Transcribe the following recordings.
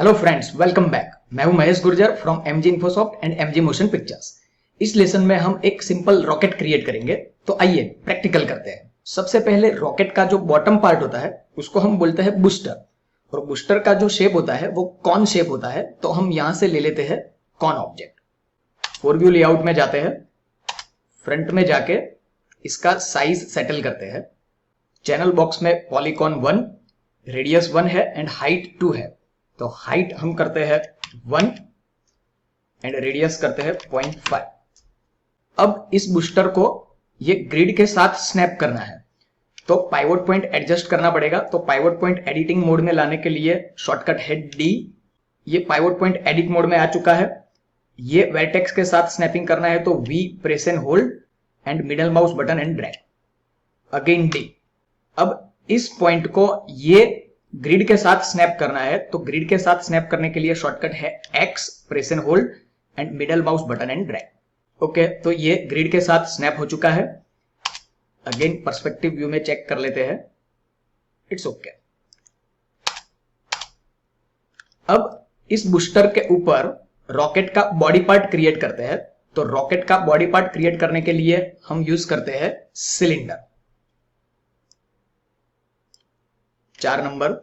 Hello friends, welcome back. मैं हूं Mahesh Gurjar from MG Infosoft and MG Motion Pictures. इस lesson में हम एक सिंपल रॉकेट क्रिएट करेंगे। तो आइए प्रैक्टिकल करते हैं। सबसे पहले रॉकेट का जो बॉटम पार्ट होता है उसको हम बोलते हैं बूस्टर, और बूस्टर का जो शेप होता है वो कॉन शेप होता है। तो हम यहां से ले लेते हैं cone object. Four view layout में जाते हैं, फ्रंट में जाके इसका साइज सेटल करते हैं। चैनल बॉक्स में पॉलीकॉन 1, रेडियस 1 है एंड हाइट 2 है। तो हाइट हम करते हैं 1 एंड रेडियस करते हैं 0.5। अब इस बूस्टर को ये ग्रिड के साथ स्नैप करना है, तो पाइवोट पॉइंट एडजस्ट करना पड़ेगा। तो पाइवोट पॉइंट एडिटिंग मोड में लाने के लिए शॉर्टकट है D। ये पाइवोट पॉइंट एडिट मोड में आ चुका है। ये वर्टेक्स के साथ स्नैपिंग करना है तो V press and hold and middle mouse button and drag, again D। अब इस पॉइंट को ये ग्रिड के साथ स्नैप करना है, तो ग्रिड के साथ स्नैप करने के लिए शॉर्टकट है X, press and hold and middle mouse button and drag. Okay, तो ये ग्रिड के साथ स्नैप हो चुका है। अगेन पर्सपेक्टिव व्यू में चेक कर लेते हैं, इट्स ओके। अब इस बूस्टर के ऊपर रॉकेट का बॉडी पार्ट क्रिएट करते हैं। तो रॉकेट का बॉडी पार्ट क्रिएट करने के लिए हम यूज करते हैं सिलेंडर 4 नंबर।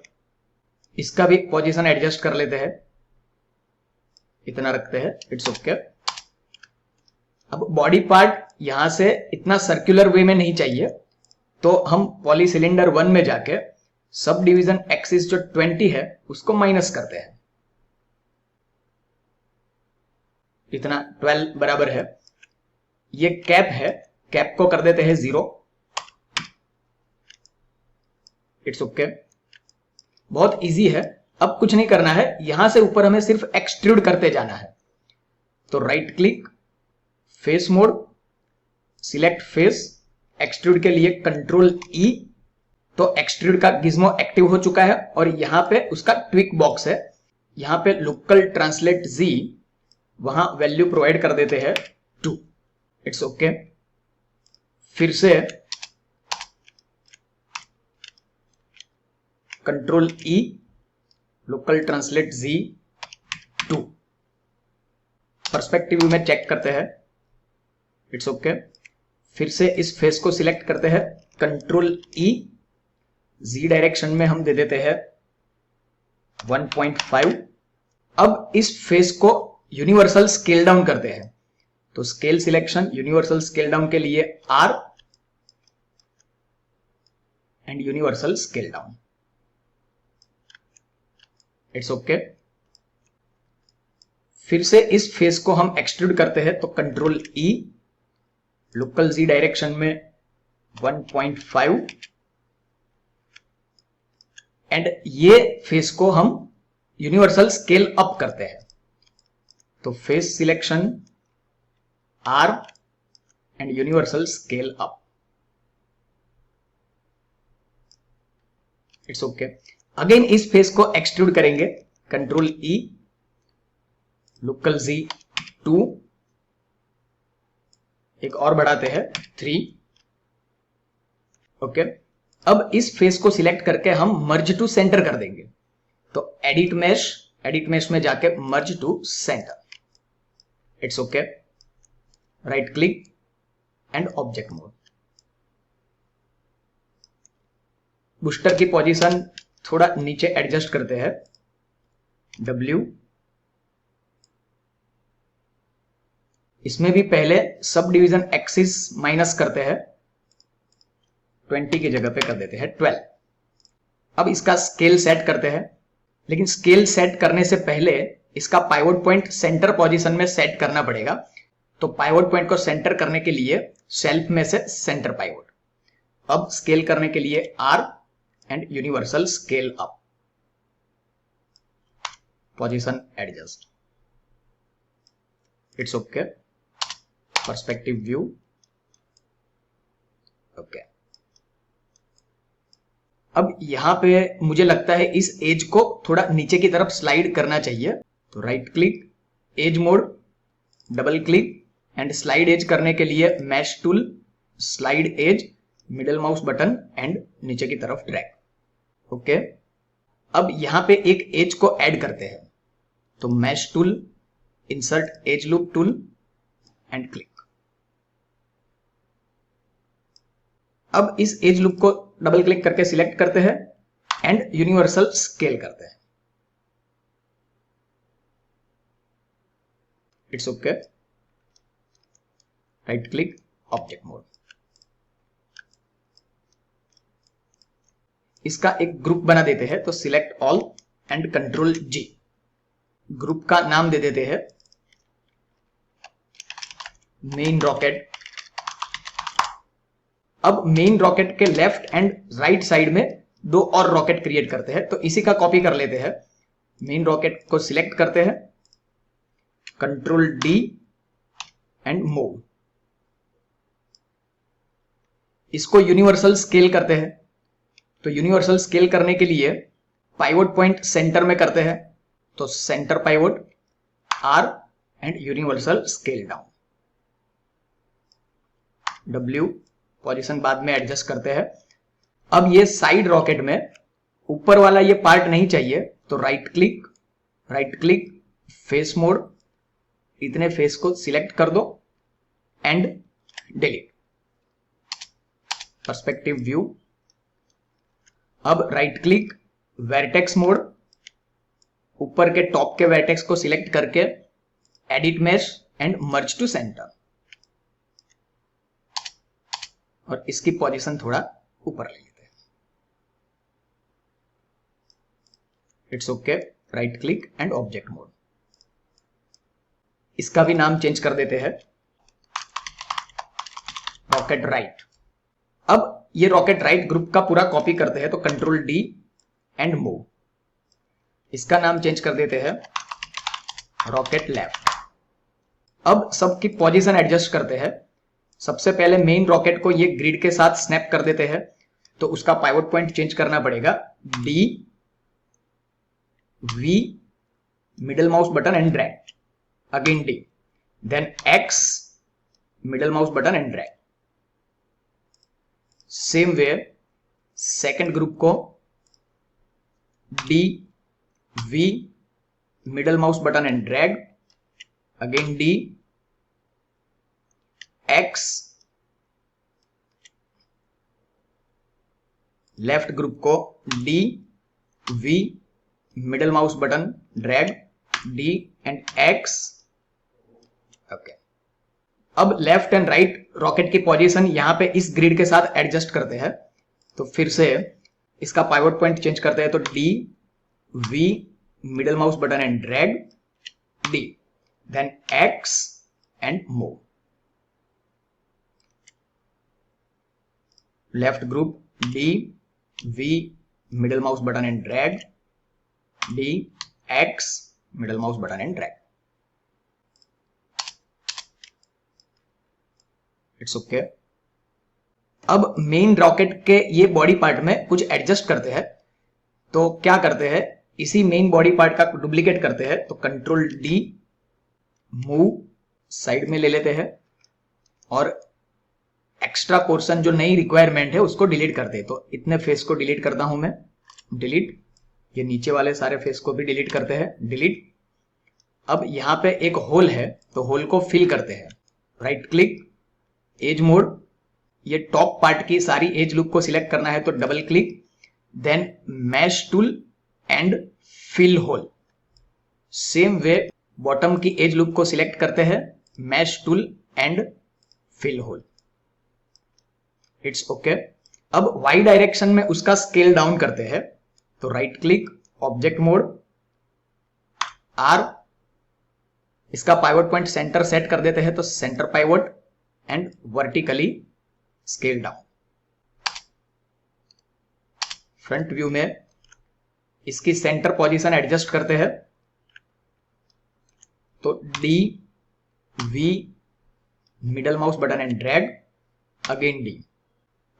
इसका भी पोजीशन एडजस्ट कर लेते हैं, इतना रखते हैं, इट्स ओके। अब बॉडी पार्ट यहां से इतना सर्कुलर वे में नहीं चाहिए, तो हम पॉली सिलेंडर 1 में जाके सब डिवीजन एक्सिस जो 20 है उसको माइनस करते हैं। इतना 12 बराबर है। ये कैप है, कैप को कर देते हैं 0, इट्स ओके। बहुत इजी है। अब कुछ नहीं करना है, यहां से ऊपर हमें सिर्फ एक्सट्रूड करते जाना है। तो right click, face mode, select face, extrude के लिए कंट्रोल E। तो एक्सट्रूड का गिज्मो एक्टिव हो चुका है और यहां पे उसका ट्विक बॉक्स है। यहां पे लोकल ट्रांसलेट Z, वहां वैल्यू प्रोवाइड कर देते हैं 2, इट्स ओके। फिर से control E, local translate Z 2। Perspective view में चेक करते हैं, इट्स ओके। फिर से इस फेस को सिलेक्ट करते हैं, कंट्रोल E, Z डायरेक्शन में हम दे देते हैं 1.5। अब इस फेस को यूनिवर्सल स्केल डाउन करते हैं। तो scale selection, universal scale down के लिए R and universal scale down, it's okay. फिर से इस फेस को हम एक्सट्रूड करते हैं, तो control E, local Z direction में 1.5 एंड ये फेस को हम यूनिवर्सल स्केल अप करते हैं। तो face selection R and universal scale up, it's okay. Again इस फेस को एक्सट्रूड करेंगे, कंट्रोल E, लोकल Z 2, एक और बढ़ाते हैं 3, ओके। अब इस फेस को सिलेक्ट करके हम मर्ज टू सेंटर कर देंगे। तो एडिट मैश में जाके merge to center, it's okay. Right click and object mode. Booster की पोजीशन थोड़ा नीचे एडजस्ट करते हैं, W। इसमें भी पहले सब डिवीजन एक्सिस माइनस करते हैं, 20 की जगह पे कर देते हैं 12। अब इसका स्केल सेट करते हैं, लेकिन स्केल सेट करने से पहले इसका पाइवोट पॉइंट सेंटर पोजीशन में सेट करना पड़ेगा। तो पाइवोट पॉइंट को सेंटर करने के लिए सेल्फ में से सेंटर पाइवोट। अब स्केल करने के लिए R and universal scale up, position adjust, it's okay. Perspective view, okay. अब यहां पे मुझे लगता है इस एज को थोड़ा नीचे की तरफ स्लाइड करना चाहिए। तो right click, edge mode, double click and slide edge करने के लिए mesh tool, slide edge, middle mouse button and नीचे की तरफ ड्रैग, ओके। अब यहां पे एक एज को ऐड करते हैं। तो mesh tool, insert edge loop tool and click. अब इस एज लूप को डबल क्लिक करके सिलेक्ट करते हैं एंड यूनिवर्सल स्केल करते हैं। It's okay. Right click, object mode. इसका एक ग्रुप बना देते हैं, तो select all and control G. Group का नाम दे देते हैं मेन रॉकेट। अब मेन रॉकेट के लेफ्ट एंड राइट साइड में दो और रॉकेट क्रिएट करते हैं, तो इसी का कॉपी कर लेते हैं। मेन रॉकेट को सिलेक्ट करते हैं, कंट्रोल डी एंड मूव। इसको यूनिवर्सल स्केल करते हैं, तो यूनिवर्सल स्केल करने के लिए पाइवोट पॉइंट सेंटर में करते हैं, तो centre pivot R and universal scale down. W position बाद में एडजस्ट करते हैं। अब ये साइड रॉकेट में ऊपर वाला ये पार्ट नहीं चाहिए, तो राइट क्लिक फेस मोड, इतने फेस को सिलेक्ट कर दो एंड डिलीट। Perspective view. अब राइट क्लिक वर्टेक्स मोड, ऊपर के टॉप के वर्टेक्स को सिलेक्ट करके edit mesh and merge to centre, और इसकी पोजीशन थोड़ा ऊपर ले लेते हैं। It's okay. Right click and object mode. इसका भी नाम चेंज कर देते हैं, रॉकेट राइट। अब ये रॉकेट राइट ग्रुप का पूरा कॉपी करते हैं, तो कंट्रोल डी एंड मूव। इसका नाम चेंज कर देते हैं रॉकेट लेफ्ट। अब सबकी पोजीशन एडजस्ट करते हैं। सबसे पहले मेन रॉकेट को ये ग्रिड के साथ स्नैप कर देते हैं, तो उसका पाइवोट पॉइंट चेंज करना पड़ेगा। D, V, middle mouse button and drag, again D, then X, middle mouse button and drag. Same way second group को D, V, middle mouse button and drag, again D, X. Left group को D, V, middle mouse button drag, D and X. Okay. अब left and right rocket की position यहां पे इस grid के साथ adjust करते हैं, तो फिर से इसका पाइवोट पॉइंट चेंज करते हैं, तो D, V, middle mouse button and drag, D, then X and move. Left group D, V, middle mouse button and drag, D, X, middle mouse button and drag. It's okay. अब main rocket के ये body part में कुछ adjust करते हैं, तो क्या करते हैं, इसी मेन बॉडी पार्ट का डुप्लीकेट करते हैं, तो कंट्रोल डी, मूव, साइड में ले लेते हैं और एक्स्ट्रा पोर्शन जो नई रिक्वायरमेंट है उसको डिलीट करते हैं। तो इतने फेस को डिलीट करता हूं मैं, डिलीट। ये नीचे वाले सारे फेस को भी डिलीट करते हैं, डिलीट। अब यहां पे एक होल है, तो होल को फिल करते हैं। राइट क्लिक, एज मोड, ये टॉप पार्ट की सारी एज लूप को सिलेक्ट करना है, तो double click, then mesh tool and fill hole. Same way bottom की एज लूप को सिलेक्ट करते हैं, mesh tool and fill hole. It's okay. अब वाई डायरेक्शन में उसका स्केल डाउन करते हैं, तो right click, object mode, R, इसका पाइवोट पॉइंट सेंटर सेट कर देते हैं, तो centre pivot and vertically scale down. Front view में इसकी सेंटर पोजीशन एडजस्ट करते हैं, तो D, V, middle mouse button and drag, again D.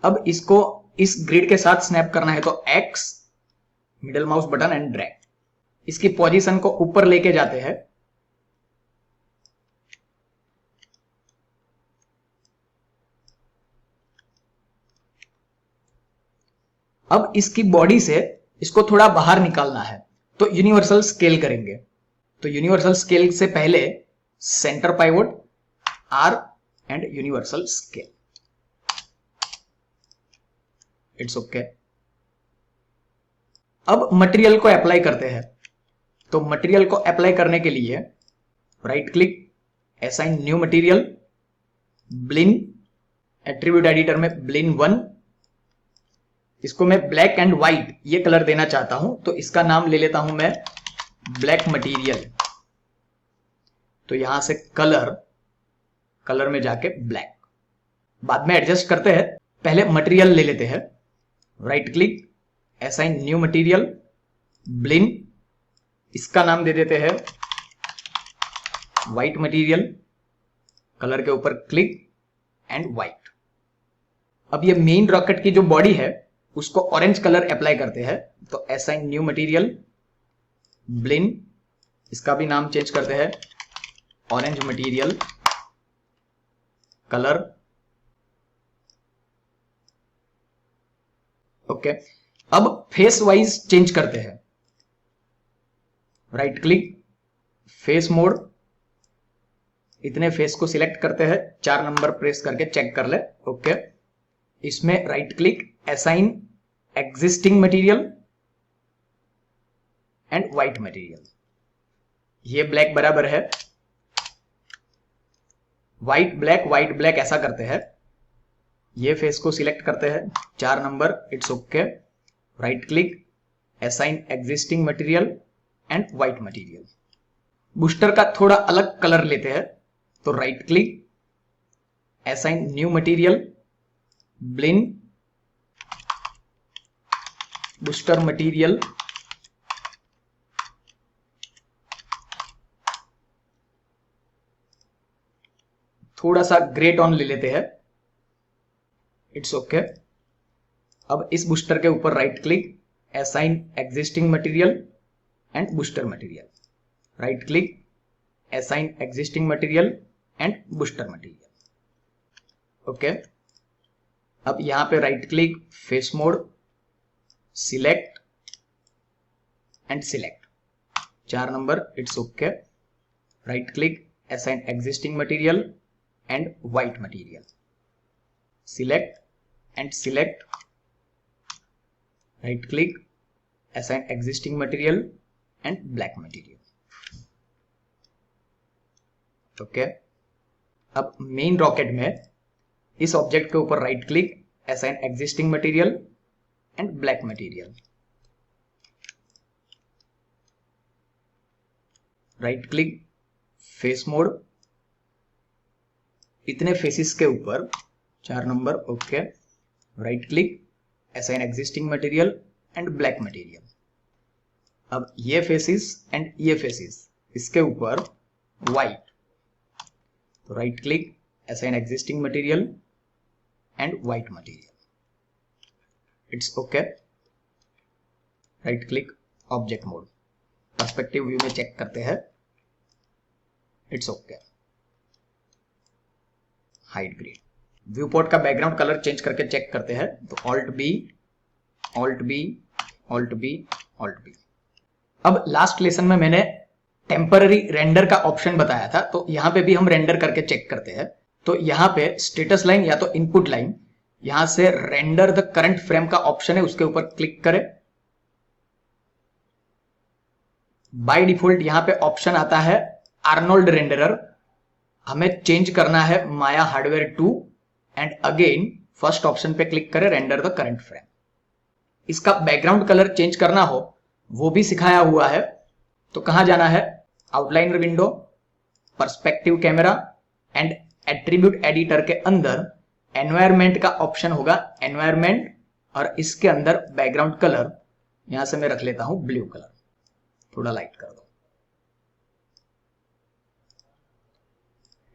अब इसको इस ग्रिड के साथ स्नैप करना है, तो x, middle mouse button and drag. इसकी पोजीशन को ऊपर लेके जाते हैं, अब इसकी बॉडी से इसको थोड़ा बाहर निकालना है, तो यूनिवर्सल स्केल करेंगे, तो यूनिवर्सल स्केल से पहले center pivot R and universal scale, it's okay. अब मटेरियल को अप्लाई करते हैं। तो मटेरियल को अप्लाई करने के लिए right click, assign new material, Blinn, attribute editor में ब्लिन 1, इसको मैं ब्लैक एंड व्हाइट ये कलर देना चाहता हूं, तो इसका नाम ले लेता हूं मैं ब्लैक मटेरियल। तो यहां से कलर में जाके ब्लैक, बाद में एडजस्ट करते हैं। पहले मटेरियल ले लेते हैं, right click, assign new material, Blinn, इसका नाम दे देते हैं व्हाइट मटेरियल, कलर के ऊपर क्लिक एंड व्हाइट। अब ये मेन रॉकेट की जो बॉडी है उसको ऑरेंज कलर अप्लाई करते हैं। तो असाइन न्यू मटेरियल, ब्लिन, इसका भी नाम चेंज करते हैं ऑरेंज मटेरियल, कलर, ओके। अब फेस वाइज चेंज करते हैं, राइट क्लिक, फेस मोड, इतने फेस को सिलेक्ट करते हैं, 4 नंबर प्रेस करके चेक कर ले, ओके। इसमें right click, assign existing material and white material, ये ब्लैक बराबर है, व्हाइट ब्लैक ऐसा करते हैं। ये फेस को सिलेक्ट करते हैं, 4 number, it's okay, right click, assign existing material and white material. Booster का थोड़ा अलग कलर लेते हैं, तो right click, assign new material, Blinn, booster material, थोड़ा सा ग्रे टोन ले लेते हैं, इट्स ओके। अब इस बूस्टर के ऊपर right click, assign existing material and booster material, right click, assign existing material and booster material, okay. अब यहां पे right click, face mode, select and select, 4 number, it's okay, right click, assign existing material and white material, select and select, right click, assign existing material and black material, okay. अब main rocket में इस object के ऊपर right click, assign existing material and black material, right click, face mode, इतने faces के ऊपर 4 number, okay, right click, assign existing material and black material। अब ये फेसिस एंड ये फेसिस, इसके ऊपर व्हाइट, तो right click, assign existing material and white material, it's okay, right click, object mode, perspective view में check करते हैं, it's okay, hide green. Viewport का बैकग्राउंड कलर चेंज करके चेक करते हैं, तो alt B, alt B, alt B, alt B. अब last lesson में मैंने टेम्पररी रेंडर का ऑप्शन बताया था, तो यहां पे भी हम रेंडर करके चेक करते हैं। तो यहां पे स्टेटस लाइन या तो इनपुट लाइन, यहां से रेंडर द करंट फ्रेम का ऑप्शन है, उसके ऊपर क्लिक करें। बाय डिफॉल्ट यहां पे ऑप्शन आता है आर्नोल्ड रेंडरर, हमें चेंज करना है Maya hardware 2 and again first option पे क्लिक करें, रेंडर द करंट फ्रेम। इसका बैकग्राउंड कलर चेंज करना हो वो भी सिखाया हुआ है, तो कहां जाना है, outliner window, perspective camera and attribute editor के अंदर एनवायरमेंट का ऑप्शन होगा, एनवायरमेंट, और इसके अंदर बैकग्राउंड कलर यहां से मैं रख लेता हूं ब्लू कलर, थोड़ा लाइट कर दो,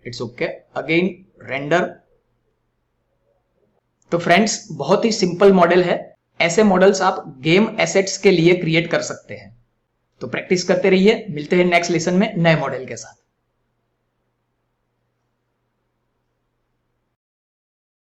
इट्स ओके, अगेन रेंडर। तो फ्रेंड्स बहुत ही सिंपल मॉडल है, ऐसे मॉडल्स आप गेम एसेट्स के लिए क्रिएट कर सकते हैं। तो प्रैक्टिस करते रहिए, मिलते हैं नेक्स्ट लेसन में नए मॉडल के साथ।